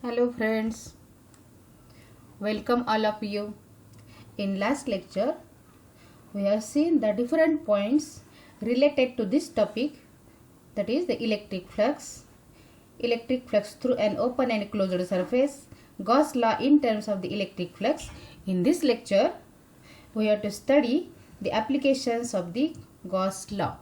Hello friends, welcome all of you. In last lecture, we have seen the different points related to this topic, that is the electric flux through an open and closed surface, Gauss law in terms of the electric flux. In this lecture, we have to study the applications of the Gauss law.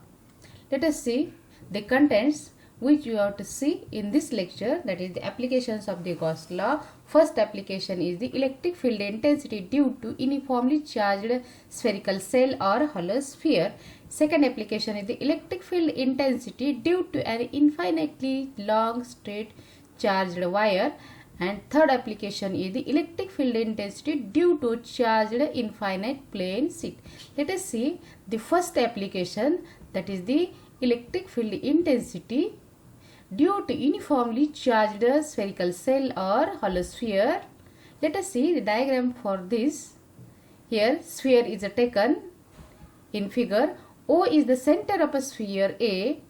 Let us see the contents which you have to see in this lecture, that is the applications of the Gauss law. First application is the electric field intensity due to uniformly charged spherical cell or hollow sphere. Second application is the electric field intensity due to an infinitely long straight charged wire. And third application is the electric field intensity due to charged infinite plane sheet. Let us see the first application, that is the electric field intensity due to uniformly charged spherical cell or hollow sphere. Let us see the diagram for this. Here sphere is taken in figure. O is the center of a sphere A,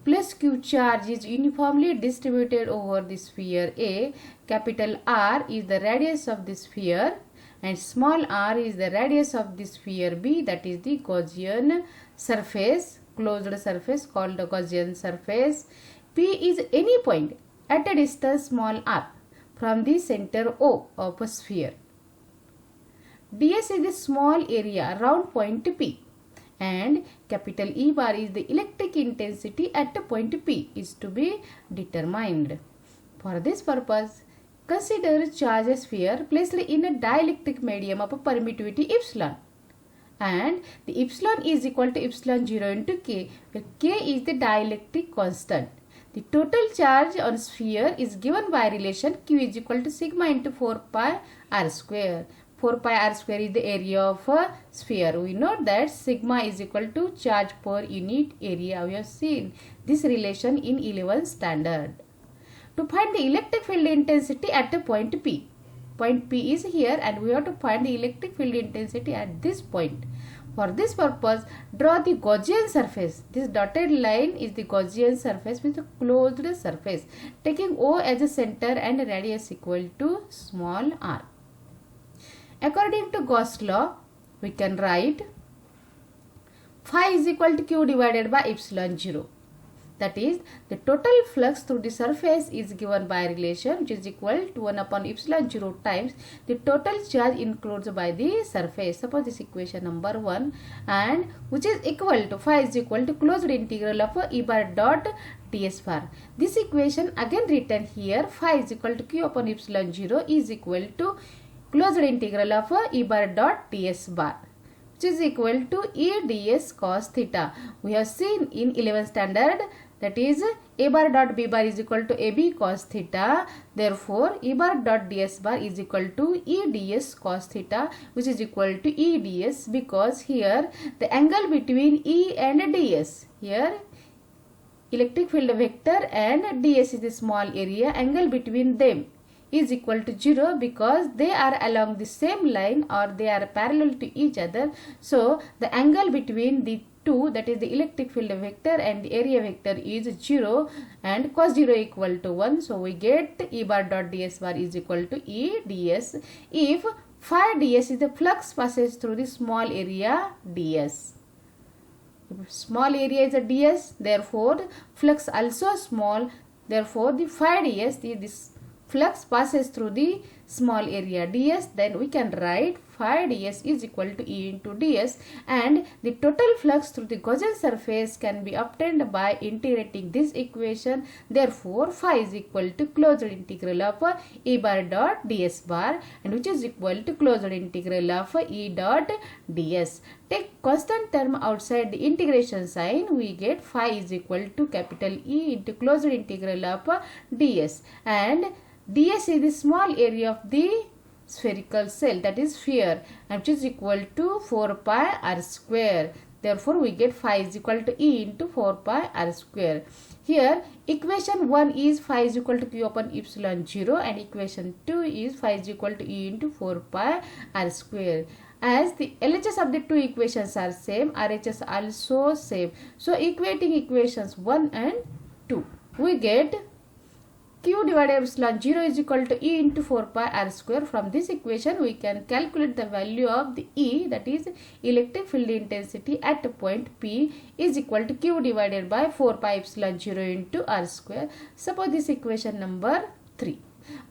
plus Q charge is uniformly distributed over the sphere A. Capital R is the radius of the sphere and small r is the radius of the sphere B, that is the Gaussian surface, closed surface called the Gaussian surface. P is any point at a distance small r from the center O of a sphere. ds is the small area around point P, and capital E bar is the electric intensity at a point P is to be determined. For this purpose, consider charged sphere placed in a dielectric medium of a permittivity epsilon, and the epsilon is equal to epsilon 0 into k, where k is the dielectric constant. The total charge on sphere is given by relation Q is equal to sigma into 4 pi r square. 4 pi r square is the area of a sphere. We know that sigma is equal to charge per unit area. We have seen this relation in 11th standard. To find the electric field intensity at a point P. Point P is here and we have to find the electric field intensity at this point. For this purpose, draw the Gaussian surface. This dotted line is the Gaussian surface with a closed surface, taking O as a center and radius equal to small r. According to Gauss law, we can write phi is equal to Q divided by epsilon 0. That is, the total flux through the surface is given by relation which is equal to 1 upon epsilon 0 times the total charge enclosed by the surface. Suppose this equation number 1, and which is equal to phi is equal to closed integral of E bar dot ds bar. This equation again written here, phi is equal to Q upon epsilon 0 is equal to closed integral of E bar dot ds bar, which is equal to E ds cos theta. We have seen in 11th standard, that is A bar dot B bar is equal to AB cos theta. Therefore, E bar dot ds bar is equal to E ds cos theta, which is equal to E ds, because here the angle between E and ds, here electric field vector and ds is the small area, angle between them is equal to 0 because they are along the same line or they are parallel to each other. So the angle between the two, that is the electric field vector and the area vector, is 0 and cos 0 equal to 1. So we get E bar dot ds bar is equal to E ds if phi ds is the flux passes through the small area ds. If small area is a ds, therefore flux also small, therefore the phi ds, this flux passes through the small area ds, then we can write phi ds is equal to E into ds, and the total flux through the Gaussian surface can be obtained by integrating this equation. Therefore, phi is equal to closed integral of E bar dot ds bar, and which is equal to closed integral of E dot ds. Take constant term outside the integration sign, we get phi is equal to capital E into closed integral of ds, and ds is the small area of the spherical cell, that is sphere, and which is equal to 4 pi r square. Therefore, we get phi is equal to E into 4 pi r square. Here, equation 1 is phi is equal to Q upon epsilon 0, and equation 2 is phi is equal to E into 4 pi r square. As the LHS of the two equations are same, RHS also same. So, equating equations 1 and 2, we get q divided by epsilon 0 is equal to E into 4 pi r square. From this equation we can calculate the value of the E, that is electric field intensity at point P, is equal to q divided by 4 pi epsilon 0 into r square. Suppose this equation number 3.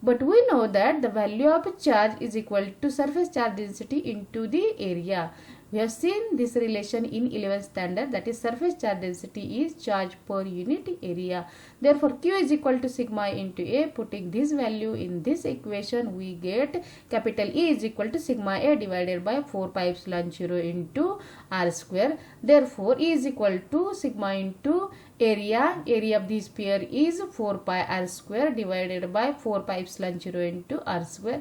But we know that the value of charge is equal to surface charge density into the area. We have seen this relation in 11th standard, that is surface charge density is charge per unit area. Therefore, Q is equal to sigma into A. Putting this value in this equation, we get capital E is equal to sigma A divided by 4 pi epsilon 0 into R square. Therefore, E is equal to sigma into area of the sphere is 4 pi r square divided by 4 pi epsilon 0 into r square.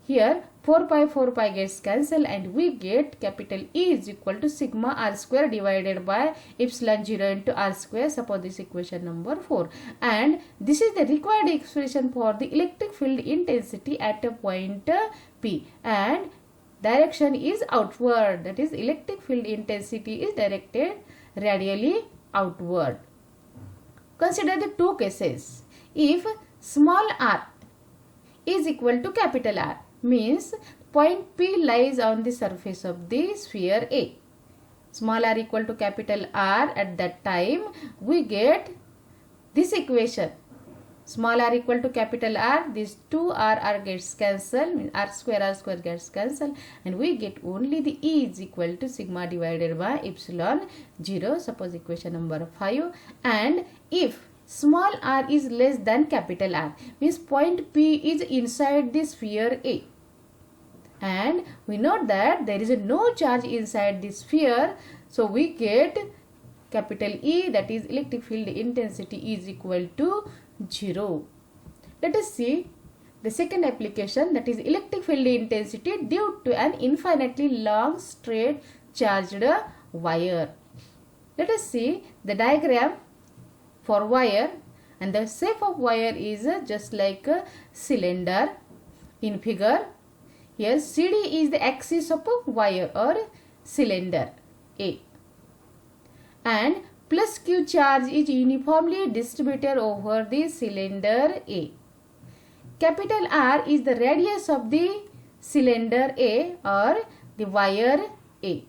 Here 4 pi gets cancelled and we get capital E is equal to sigma r square divided by epsilon 0 into r square. Suppose this equation number 4. And this is the required expression for the electric field intensity at a point P. And direction is outward, that is electric field intensity is directed radially outward. Consider the two cases. If small r is equal to capital R, means point P lies on the surface of the sphere A. Small r equal to capital R, at that time we get this equation. Small r equal to capital R, these two r gets cancelled, r square gets cancelled, and we get only the E is equal to sigma divided by epsilon 0. Suppose equation number 5. And if small r is less than capital R, means point P is inside the sphere A. And we know that there is no charge inside the sphere, so we get capital E, that is electric field intensity, is equal to 0. Let us see the second application, that is electric field intensity due to an infinitely long straight charged wire. Let us see the diagram for wire, and the shape of wire is just like a cylinder in figure. Here CD is the axis of a wire or cylinder A, and plus Q charge is uniformly distributed over the cylinder A. Capital R is the radius of the cylinder A or the wire A,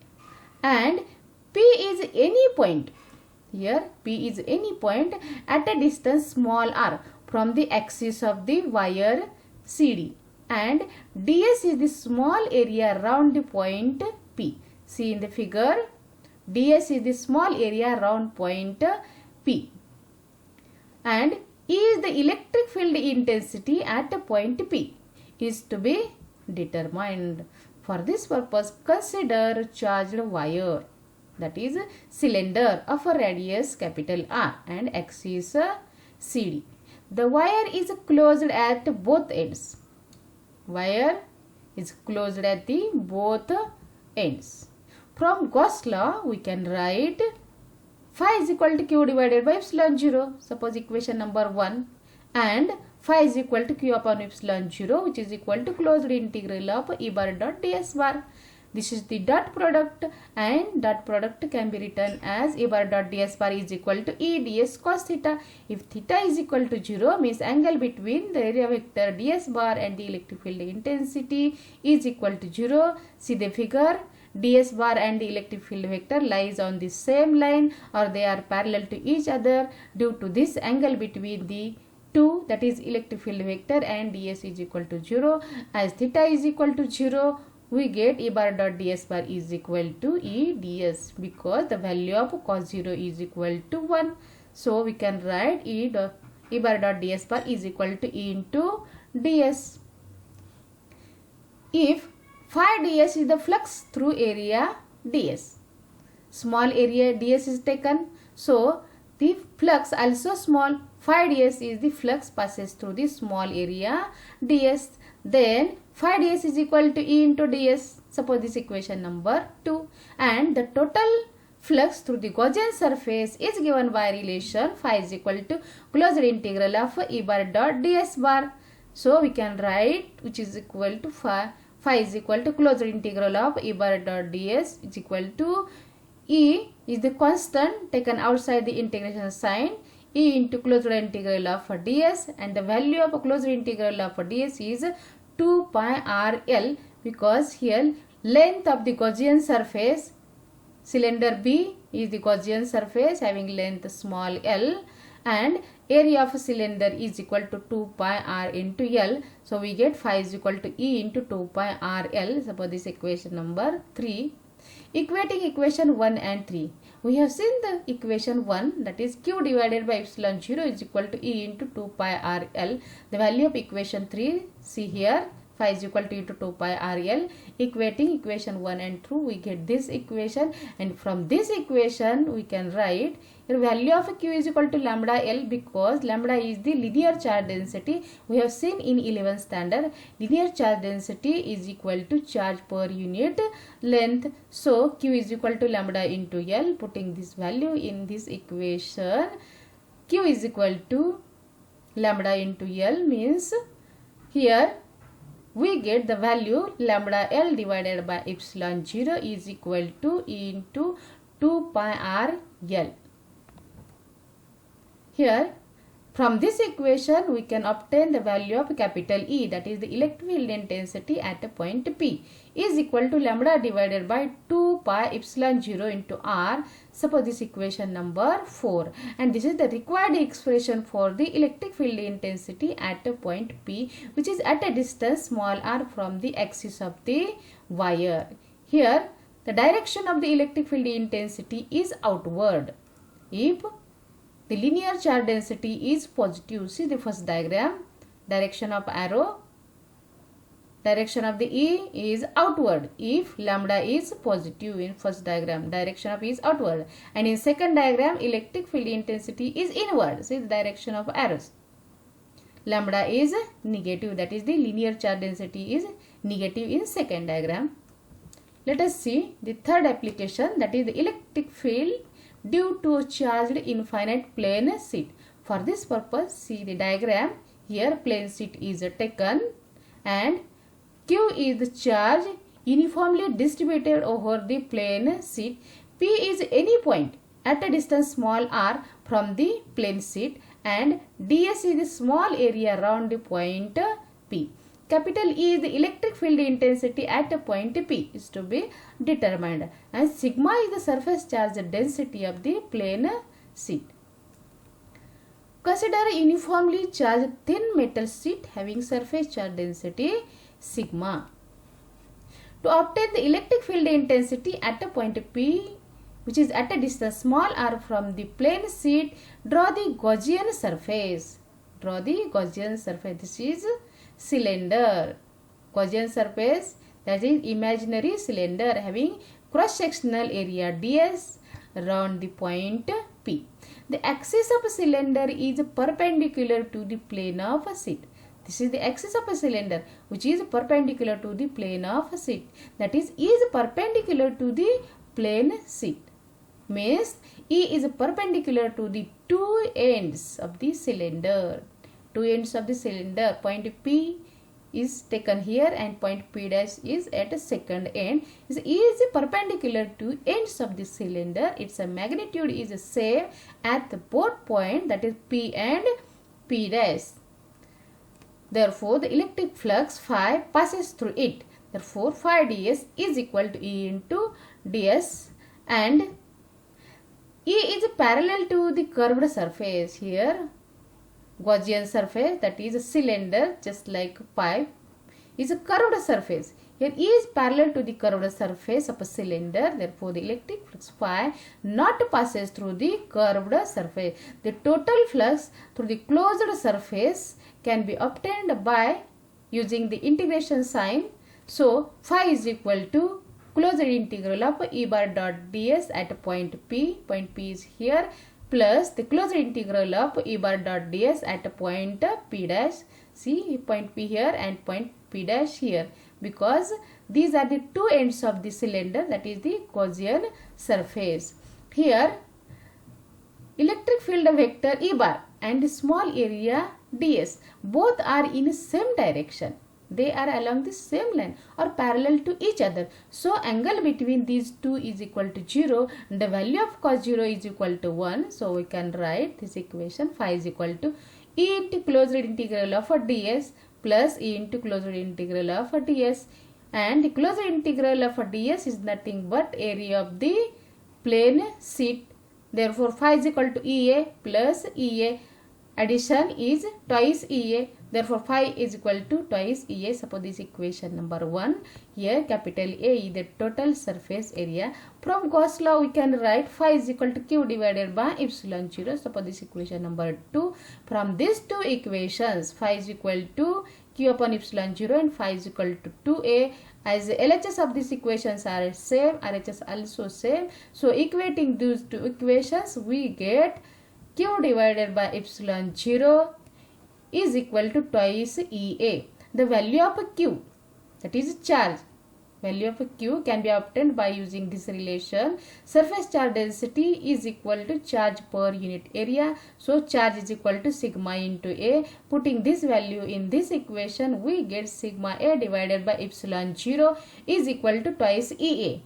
and P is any point. Here P is any point at a distance small r from the axis of the wire CD, and ds is the small area around the point P. See in the figure, ds is the small area around point P, and E is the electric field intensity at point P is to be determined. For this purpose, consider charged wire, that is cylinder of a radius capital R and axis CD. The wire is closed at both ends. Wire is closed at the both ends. From Gauss law, we can write phi is equal to Q divided by epsilon 0. Suppose equation number 1. And phi is equal to Q upon epsilon 0, which is equal to closed integral of E bar dot ds bar. This is the dot product, and dot product can be written as E bar dot ds bar is equal to E ds cos theta. If theta is equal to 0, means angle between the area vector ds bar and the electric field intensity is equal to 0. See the figure, ds bar and the electric field vector lies on the same line, or they are parallel to each other. Due to this angle between the two, that is electric field vector and ds is equal to 0. As theta is equal to 0, we get E bar dot ds bar is equal to E ds, because the value of cos 0 is equal to 1. So we can write E bar dot ds bar is equal to E into ds. If phi ds is the flux through area ds, small area ds is taken, so the flux also small. Phi ds is the flux passes through the small area ds. Then phi ds is equal to E into ds. Suppose this equation number 2. And the total flux through the Gaussian surface is given by relation phi is equal to closed integral of E bar dot ds bar. So we can write, which is equal to phi is equal to closed integral of E bar dot ds is equal to E is the constant taken outside the integration sign. E into closed integral of ds, and the value of closed integral of ds is 2 pi r L, because here length of the Gaussian surface, cylinder B is the Gaussian surface having length small l, and area of cylinder is equal to 2 pi r into L. So we get phi is equal to E into 2 pi r L. Suppose this equation number 3. Equating equation 1 and 3. We have seen the equation 1, that is Q divided by epsilon 0 is equal to E into 2 pi r L. The value of equation 3, see here, phi is equal to E to 2 pi r L. Equating equation 1 and 2, we get this equation, and from this equation we can write the value of Q is equal to lambda L, because lambda is the linear charge density. We have seen in 11th standard, linear charge density is equal to charge per unit length. So Q is equal to lambda into L. Putting this value in this equation, Q is equal to lambda into L means here we get the value lambda L divided by epsilon 0 is equal to E into 2 pi r L. Here, from this equation, we can obtain the value of capital E, that is the electric field intensity at a point P, is equal to lambda divided by 2 pi epsilon 0 into R. Suppose this equation number 4. And this is the required expression for the electric field intensity at a point P, which is at a distance small r from the axis of the wire. Here, the direction of the electric field intensity is outward. If the linear charge density is positive, see the first diagram, direction of arrow, direction of the E is outward. If lambda is positive in first diagram, direction of E is outward, and in second diagram, electric field intensity is inward. See the direction of arrows. Lambda is negative, that is the linear charge density is negative in second diagram. Let us see the third application, that is the electric field due to charged infinite plane sheet. For this purpose, see the diagram. Here plane sheet is taken and Q is the charge uniformly distributed over the plane sheet. P is any point at a distance small r from the plane sheet, and ds is the small area around the point P. Capital E is the electric field intensity at a point P is to be determined, and sigma is the surface charge density of the plane sheet. Consider a uniformly charged thin metal sheet having surface charge density sigma. To obtain the electric field intensity at a point P, which is at a distance small r from the plane sheet, draw the Gaussian surface. Draw the Gaussian surface. This is cylinder. Gaussian surface, that is imaginary cylinder having cross-sectional area ds around the point P. The axis of a cylinder is perpendicular to the plane of a sheet. This is the axis of a cylinder which is perpendicular to the plane of a sheet. That is perpendicular to the plane sheet. Means E is perpendicular to the two ends of the cylinder. Two ends of the cylinder, point P is taken here and point P dash is at a second end. E is perpendicular to ends of the cylinder. Its magnitude is same at both points, that is P and P dash. Therefore, the electric flux phi passes through it. Therefore, phi ds is equal to E into ds, and E is parallel to the curved surface. Here Gaussian surface, that is a cylinder just like pipe, is a curved surface. Here E is parallel to the curved surface of a cylinder. Therefore, the electric flux phi not passes through the curved surface. The total flux through the closed surface can be obtained by using the integration sign. So, phi is equal to closed integral of E bar dot ds at point P is here, plus the closed integral of E bar dot ds at a point P dash. See point P here and point P dash here, because these are the two ends of the cylinder, that is the Gaussian surface. Here electric field vector E bar and small area ds both are in same direction. They are along the same line or parallel to each other. So angle between these two is equal to 0. The value of cos 0 is equal to 1. So we can write this equation. Phi is equal to E into closed integral of ds plus E into closed integral of ds. And the closed integral of ds is nothing but area of the plane sheet. Therefore phi is equal to Ea plus Ea. Addition is twice Ea. Therefore phi is equal to twice Ea. Suppose this equation number 1. Here capital A is the total surface area. From Gauss law we can write phi is equal to Q divided by epsilon 0. Suppose this equation number 2. From these two equations, phi is equal to Q upon epsilon 0 and phi is equal to 2A. As the LHS of these equations are same, RHS also same. So equating these two equations, we get Q divided by epsilon 0 is equal to twice Ea. The value of Q, that is charge, value of Q can be obtained by using this relation. Surface charge density is equal to charge per unit area. So charge is equal to sigma into A. Putting this value in this equation, we get sigma A divided by epsilon 0 is equal to twice Ea.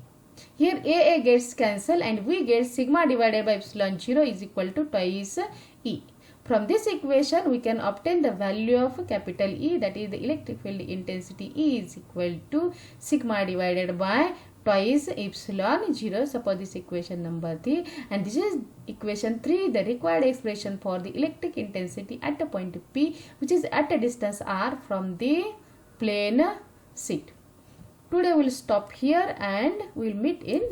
Here Aa gets cancelled and we get sigma divided by epsilon 0 is equal to twice E. From this equation, we can obtain the value of capital E, that is the electric field intensity E is equal to sigma divided by twice epsilon 0. Suppose this equation number 3, and this is equation 3, the required expression for the electric intensity at a point P, which is at a distance r from the plane sheet. Today we will stop here and we will meet in